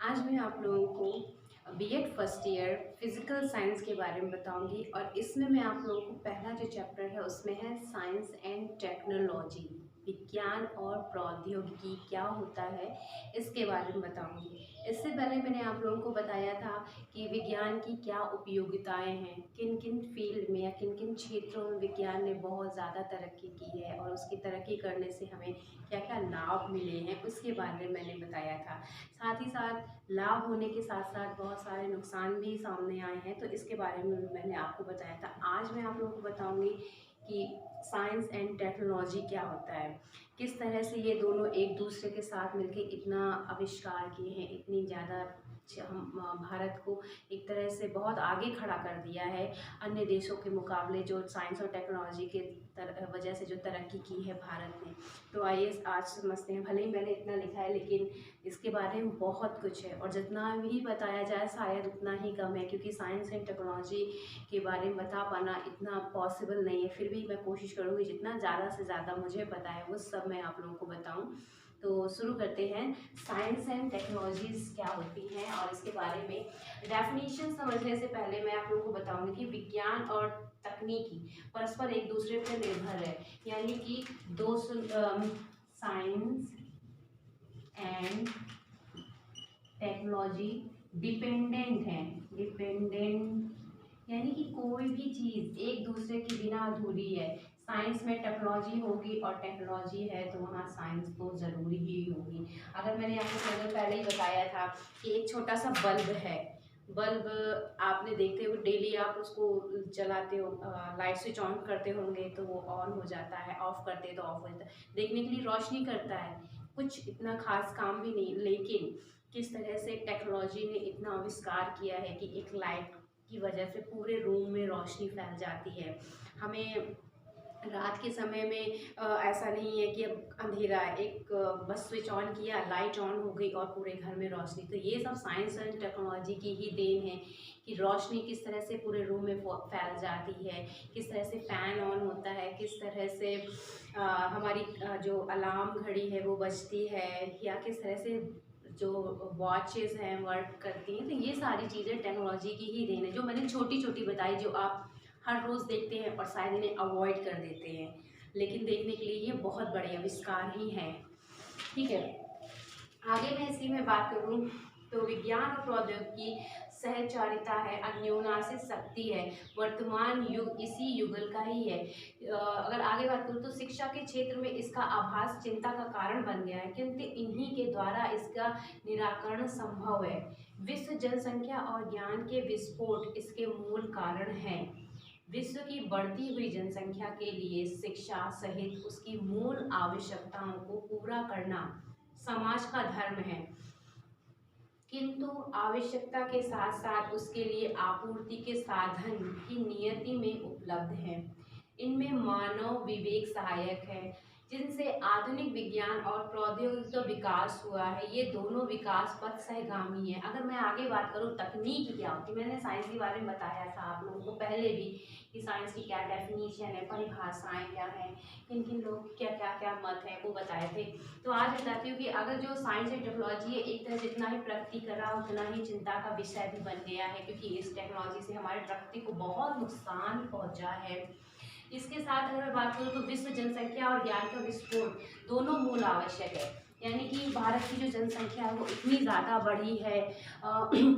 आज मैं आप लोगों को BEd first year physical science के बारे में बताऊंगी और इसमें मैं आप लोगों को पहला जो चैप्टर है उसमें है साइंस एंड टेक्नोलॉजी। विज्ञान और प्रौद्योगिकी क्या होता है इसके बारे में बताऊंगी। इससे पहले मैंने आप लोगों को बताया था कि विज्ञान की क्या उपयोगिताएं हैं, किन किन फील्ड में या किन किन क्षेत्रों में विज्ञान ने बहुत ज़्यादा तरक्की की है और उसकी तरक्की करने से हमें क्या क्या लाभ मिले हैं उसके बारे में मैंने बताया था। साथ ही साथ लाभ होने के साथ साथ बहुत सारे नुकसान भी सामने आए हैं, तो इसके बारे में भी मैंने आपको बताया था। आज मैं आप लोगों को बताऊंगी कि साइंस एंड टेक्नोलॉजी क्या होता है, किस तरह से ये दोनों एक दूसरे के साथ मिलकर इतना आविष्कार किए हैं, इतनी ज़्यादा हम भारत को एक तरह से बहुत आगे खड़ा कर दिया है अन्य देशों के मुकाबले, जो साइंस और टेक्नोलॉजी के वजह से जो तरक्की की है भारत ने। तो आइए आज समझते हैं। भले ही मैंने इतना लिखा है लेकिन इसके बारे में बहुत कुछ है और जितना भी बताया जाए शायद उतना ही कम है, क्योंकि साइंस एंड टेक्नोलॉजी के बारे में बता पाना इतना पॉसिबल नहीं है। फिर भी मैं कोशिश करूँगी जितना ज़्यादा से ज़्यादा मुझे पता है वो सब मैं आप लोगों को बताऊँ। तो शुरू करते हैं। साइंस एंड टेक्नोलॉजीज़ क्या होती हैं और इसके बारे में डेफिनेशन समझने से पहले मैं आप लोगों को बताऊंगी कि विज्ञान और तकनीकी परस्पर एक दूसरे पर निर्भर है, यानी कि दो साइंस एंड टेक्नोलॉजी डिपेंडेंट है। डिपेंडेंट यानी कि कोई भी चीज़ एक दूसरे के बिना अधूरी है। साइंस में टेक्नोलॉजी होगी और टेक्नोलॉजी है तो वहाँ साइंस तो ज़रूरी ही होगी। अगर मैंने आपको थोड़ी देर पहले ही बताया था कि एक छोटा सा बल्ब है, बल्ब आपने देखते हुए डेली आप उसको जलाते हो, लाइट स्विच ऑन करते होंगे तो वो ऑन हो जाता है, ऑफ करते तो ऑफ हो जाता है, देखने के लिए रोशनी करता है, कुछ इतना खास काम भी नहीं। लेकिन किस तरह से टेक्नोलॉजी ने इतना आविष्कार किया है कि एक लाइट की वजह से पूरे रूम में रोशनी फैल जाती है। हमें रात के समय में ऐसा नहीं है कि अब अंधेरा है, एक बस स्विच ऑन किया, लाइट ऑन हो गई और पूरे घर में रोशनी। तो ये सब साइंस एंड टेक्नोलॉजी की ही देन है कि रोशनी किस तरह से पूरे रूम में फैल जाती है, किस तरह से फ़ैन ऑन होता है, किस तरह से हमारी जो अलार्म घड़ी है वो बजती है, या किस तरह से जो वॉचेस हैं वर्क करती हैं। तो ये सारी चीज़ें टेक्नोलॉजी की ही देन है, जो मैंने छोटी छोटी बताई, जो आप हर रोज़ देखते हैं और शायद इन्हें अवॉइड कर देते हैं, लेकिन देखने के लिए ये बहुत बड़े आविष्कार ही हैं। ठीक है, आगे मैं इसी में बात करूँ तो विज्ञान और प्रौद्योगिकी सहचारिता है, अन्योनाश्रित शक्ति है, वर्तमान युग इसी युगल का ही है। अगर आगे बात करूँ तो शिक्षा के क्षेत्र में इसका आभास चिंता का कारण बन गया है, किंतु इन्हीं के द्वारा इसका निराकरण संभव है। विश्व जनसंख्या और ज्ञान के विस्फोट इसके मूल कारण हैं। विश्व की बढ़ती हुई जनसंख्या के लिए शिक्षा सहित उसकी मूल आवश्यकताओं को पूरा करना समाज का धर्म है, किंतु आवश्यकता के साथ साथ उसके लिए आपूर्ति के साधन की नियति में उपलब्ध हैं। इनमें मानव विवेक सहायक है, जिनसे आधुनिक विज्ञान और प्रौद्योगिकी का विकास हुआ है। ये दोनों विकास पथ सहगामी है। अगर मैं आगे बात करूँ तकनीक क्या होती है, मैंने साइंस के बारे में बताया था आप लोगों को पहले भी कि साइंस की क्या डेफिनेशन है, परिभाषाएं क्या हैं, किन किन लोग क्या क्या क्या मत है वो बताए थे। तो आज बताती हूँ कि अगर जो साइंस एंड टेक्नोलॉजी है एक तरह जितना ही प्रगति करा उतना ही चिंता का विषय भी बन गया है, क्योंकि इस टेक्नोलॉजी से हमारे प्रकृति को बहुत नुकसान पहुँचा है। इसके साथ अगर बात करूँ तो विश्व जनसंख्या और ज्ञान का विस्फोट दोनों मूल आवश्यक है, यानी कि भारत की जो जनसंख्या है वो इतनी ज़्यादा बढ़ी है,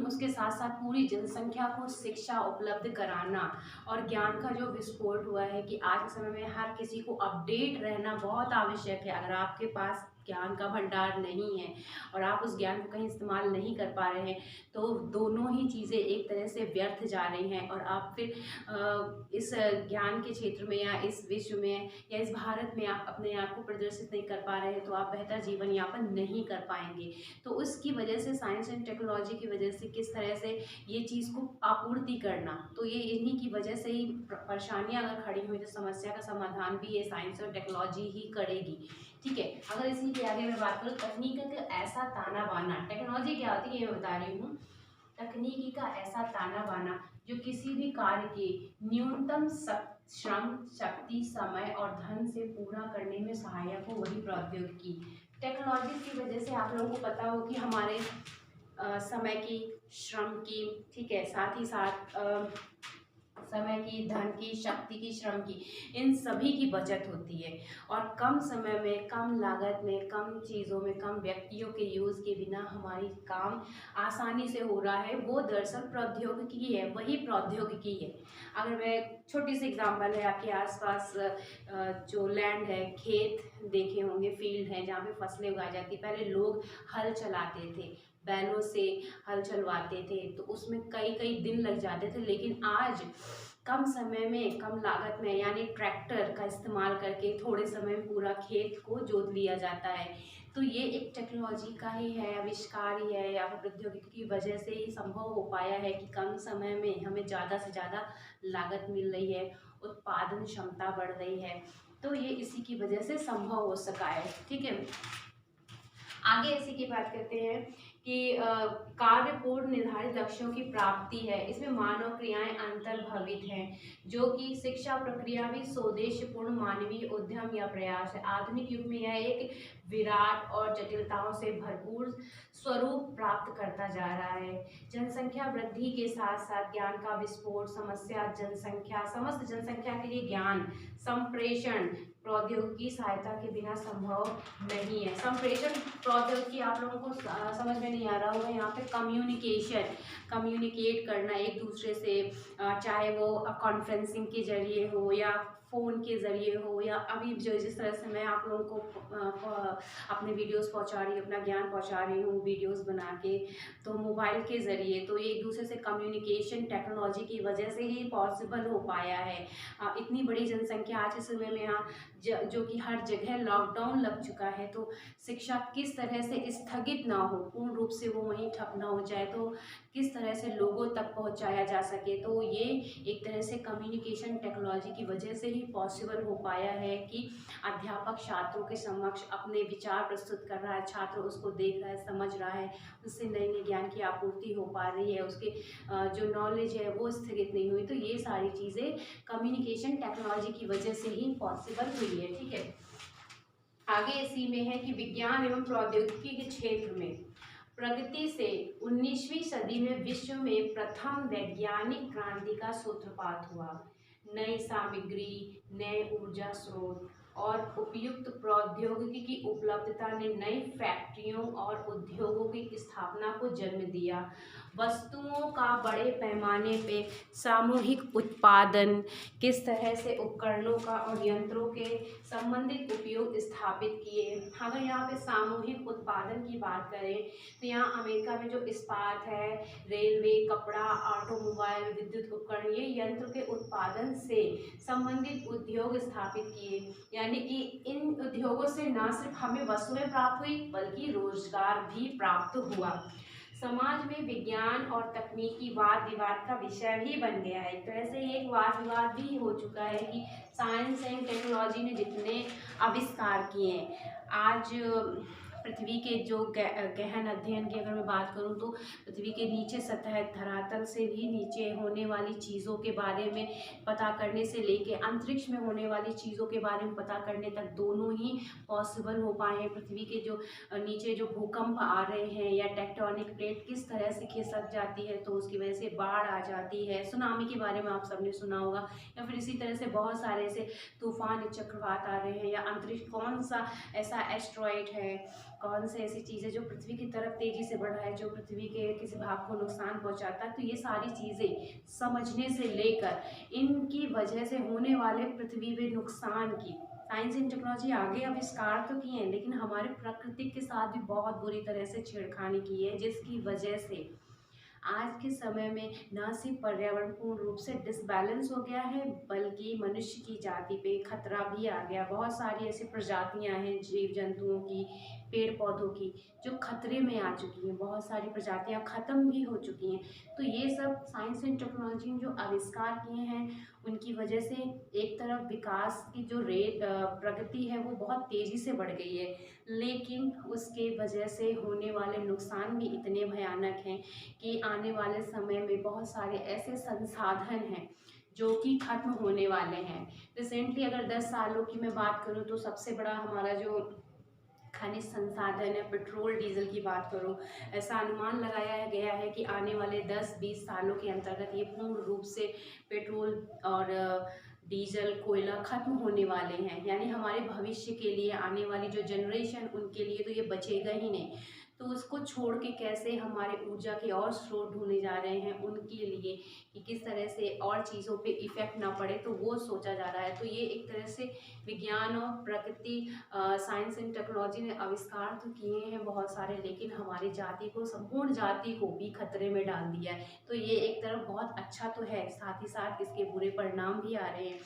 उसके साथ साथ पूरी जनसंख्या को शिक्षा उपलब्ध कराना और ज्ञान का जो विस्फोट हुआ है कि आज के समय में हर किसी को अपडेट रहना बहुत आवश्यक है। अगर आपके पास ज्ञान का भंडार नहीं है और आप उस ज्ञान को कहीं इस्तेमाल नहीं कर पा रहे हैं तो दोनों ही चीज़ें एक तरह से व्यर्थ जा रही हैं और आप फिर इस ज्ञान के क्षेत्र में या इस विश्व में या इस भारत में आप अपने आप को प्रदर्शित नहीं कर पा रहे हैं तो आप बेहतर जीवन यापन नहीं कर पाएंगे। तो उसकी वजह से साइंस एंड टेक्नोलॉजी की वजह से किस तरह से ये चीज़ को आपूर्ति करना, तो ये इन्हीं की वजह से ही परेशानियाँ अगर खड़ी हुई तो समस्या का समाधान भी ये साइंस और टेक्नोलॉजी ही करेगी। ठीक है, अगर इसी के आगे मैं बात करूँ तकनीक का ऐसा ताना बाना, टेक्नोलॉजी क्या होती है ये बता रही हूँ। तकनीकी का ऐसा ताना बाना जो किसी भी कार्य के न्यूनतम श्रम शक्ति समय और धन से पूरा करने में सहायक हो, वही प्रौद्योगिकी। टेक्नोलॉजी की वजह से आप लोगों को पता हो कि हमारे समय की, श्रम की, ठीक है, साथ ही साथ समय की, धन की, शक्ति की, श्रम की, इन सभी की बचत होती है। और कम समय में, कम लागत में, कम चीज़ों में, कम व्यक्तियों के यूज़ के बिना हमारी काम आसानी से हो रहा है, वो दरअसल प्रौद्योगिकी है, वही प्रौद्योगिकी है। अगर मैं छोटी सी एग्जांपल है, आपके आसपास जो लैंड है, खेत देखे होंगे, फील्ड है जहाँ पे फसलें उगाई जाती, पहले लोग हल चलाते थे, बैलों से हल चलवाते थे, तो उसमें कई कई दिन लग जाते थे। लेकिन आज कम समय में, कम लागत में, यानी ट्रैक्टर का इस्तेमाल करके थोड़े समय में पूरा खेत को जोत लिया जाता है। तो ये एक टेक्नोलॉजी का ही है, आविष्कार ही है, या फिर प्रौद्योगिकी की वजह से ही संभव हो पाया है कि कम समय में हमें ज़्यादा से ज़्यादा लागत मिल रही है, उत्पादन क्षमता बढ़ रही है। तो ये इसी की वजह से संभव हो सका है, ठीक है। आगे इसी की बात करते हैं कि कार्य पूर्ण निर्धारित लक्ष्यों की प्राप्ति है, इसमें मानव क्रियाएं अंतर्भवित हैं, जो कि शिक्षा प्रक्रिया भी स्वदेशपूर्ण मानवीय उद्यम या प्रयास है। आधुनिक युग में यह एक विराट और जटिलताओं से भरपूर स्वरूप प्राप्त करता जा रहा है। जनसंख्या वृद्धि के साथ साथ ज्ञान का विस्फोट, समस्या जनसंख्या, समस्त जनसंख्या के लिए ज्ञान संप्रेषण प्रौद्योगिकी सहायता के बिना संभव नहीं है। संप्रेषण प्रौद्योगिकी आप लोगों को समझ में नहीं आ रहा होगा, यहाँ पे कम्युनिकेशन, कम्युनिकेट करना एक दूसरे से, चाहे वो कॉन्फ्रेंसिंग के जरिए हो या फ़ोन के ज़रिए हो, या अभी जो जिस तरह से मैं आप लोगों को अपने वीडियोस पहुंचा रही हूँ, अपना ज्ञान पहुंचा रही हूँ वीडियोस बना के, तो मोबाइल के ज़रिए, तो ये एक दूसरे से कम्युनिकेशन टेक्नोलॉजी की वजह से ही पॉसिबल हो पाया है। इतनी बड़ी जनसंख्या आज के समय में यहाँ जो कि हर जगह लॉकडाउन लग चुका है, तो शिक्षा किस तरह से स्थगित ना हो, पूर्ण रूप से वो वहीं ठप ना हो जाए, तो किस तरह से लोगों तक पहुंचाया जा सके, तो ये एक तरह से कम्युनिकेशन टेक्नोलॉजी की वजह से ही पॉसिबल हो पाया है कि अध्यापक छात्रों के समक्ष अपने विचार प्रस्तुत कर रहा है, छात्र उसको देख रहा है, समझ रहा है, उससे नए नए ज्ञान की आपूर्ति हो पा रही है, उसके जो नॉलेज है वो स्थगित नहीं हुई। तो ये सारी चीज़ें कम्युनिकेशन टेक्नोलॉजी की वजह से ही पॉसिबल हुई है, ठीक है। आगे इसी में है कि विज्ञान एवं प्रौद्योगिकी के क्षेत्र में प्रगति से 19वीं सदी में विश्व में प्रथम वैज्ञानिक क्रांति का सूत्रपात हुआ। नई सामग्री, नए ऊर्जा स्रोत और उपयुक्त प्रौद्योगिकी की उपलब्धता ने नई फैक्ट्रियों और उद्योगों की स्थापना को जन्म दिया। वस्तुओं का बड़े पैमाने पे सामूहिक उत्पादन, किस तरह से उपकरणों का और यंत्रों के संबंधित उपयोग स्थापित किए। अगर यहाँ पे सामूहिक उत्पादन की बात करें तो यहाँ अमेरिका में जो इस्पात है, रेलवे, कपड़ा, ऑटोमोबाइल, विद्युत उपकरण, ये यंत्र के उत्पादन से संबंधित उद्योग स्थापित किए। यानी कि इन उद्योगों से न सिर्फ हमें वस्तुएं प्राप्त हुई बल्कि रोजगार भी प्राप्त हुआ। समाज में विज्ञान और तकनीकी वाद विवाद का विषय भी बन गया है। तो ऐसे ही एक वाद विवाद भी हो चुका है कि साइंस एंड टेक्नोलॉजी ने जितने आविष्कार किए हैं, आज पृथ्वी के जो गहन अध्ययन की अगर मैं बात करूं तो पृथ्वी के नीचे सतह धरातल से भी नीचे होने वाली चीज़ों के बारे में पता करने से लेके अंतरिक्ष में होने वाली चीज़ों के बारे में पता करने तक दोनों ही पॉसिबल हो पाए हैं। पृथ्वी के जो नीचे जो भूकंप आ रहे हैं या टेक्टोनिक प्लेट किस तरह से खिसक जाती है तो उसकी वजह से बाढ़ आ जाती है, सुनामी के बारे में आप सबने सुना होगा, या फिर इसी तरह से बहुत सारे ऐसे तूफान, चक्रवात आ रहे हैं, या अंतरिक्ष कौन सा ऐसा एस्ट्रॉइड है, कौन से ऐसी चीज़ें जो पृथ्वी की तरफ तेज़ी से बढ़ रहा है, जो पृथ्वी के किसी भाग को नुकसान पहुंचाता है। तो ये सारी चीज़ें समझने से लेकर इनकी वजह से होने वाले पृथ्वी पे नुकसान की साइंस एंड टेक्नोलॉजी आगे आविष्कार तो किए हैं, लेकिन हमारे प्रकृति के साथ भी बहुत बुरी तरह से छेड़खानी की है, जिसकी वजह से आज के समय में न सिर्फ पर्यावरण पूर्ण रूप से डिसबैलेंस हो गया है बल्कि मनुष्य की जाति पे खतरा भी आ गया। बहुत सारी ऐसी प्रजातियां हैं जीव जंतुओं की, पेड़ पौधों की, जो खतरे में आ चुकी हैं, बहुत सारी प्रजातियां खत्म भी हो चुकी हैं। तो ये सब साइंस एंड टेक्नोलॉजी ने जो आविष्कार किए हैं उनकी वजह से एक तरफ विकास की जो प्रगति है वो बहुत तेज़ी से बढ़ गई है, लेकिन उसके वजह से होने वाले नुकसान भी इतने भयानक हैं कि आने वाले समय में बहुत सारे ऐसे संसाधन हैं जो कि खत्म होने वाले हैं। रिसेंटली अगर 10 सालों की मैं बात करूं तो सबसे बड़ा हमारा जो खनिज संसाधन है, पेट्रोल डीजल की बात करूं, ऐसा अनुमान लगाया गया है कि आने वाले 10-20 सालों के अंतर्गत ये पूर्ण रूप से पेट्रोल और डीजल कोयला खत्म होने वाले हैं। यानी हमारे भविष्य के लिए, आने वाली जो जनरेशन, उनके लिए तो ये बचेगा ही नहीं। तो उसको छोड़ के कैसे हमारे ऊर्जा के और स्रोत ढूंढे जा रहे हैं उनके लिए, कि किस तरह से और चीज़ों पे इफ़ेक्ट ना पड़े, तो वो सोचा जा रहा है। तो ये एक तरह से विज्ञान और प्रकृति, साइंस एंड टेक्नोलॉजी ने आविष्कार तो किए हैं बहुत सारे, लेकिन हमारी जाति को, संपूर्ण जाति को भी खतरे में डाल दिया है। तो ये एक तरफ बहुत अच्छा तो है, साथ ही साथ इसके बुरे परिणाम भी आ रहे हैं।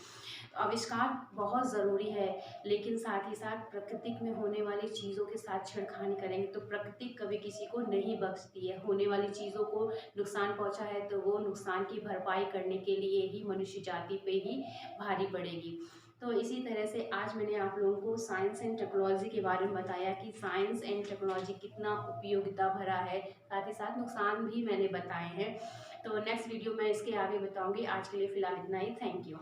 तो आविष्कार बहुत ज़रूरी है, लेकिन साथ ही साथ प्रकृति में होने वाली चीज़ों के साथ छेड़खानी करेंगे तो प्रकृति कभी किसी को नहीं बख्शती है। होने वाली चीज़ों को नुकसान पहुंचा है तो वो नुकसान की भरपाई करने के लिए ही मनुष्य जाति पे ही भारी पड़ेगी। तो इसी तरह से आज मैंने आप लोगों को साइंस एंड टेक्नोलॉजी के बारे में बताया कि साइंस एंड टेक्नोलॉजी कितना उपयोगिता भरा है, साथ ही साथ नुकसान भी मैंने बताए हैं। तो नेक्स्ट वीडियो में इसके आगे बताऊंगी। आज के लिए फ़िलहाल इतना ही। Thank you.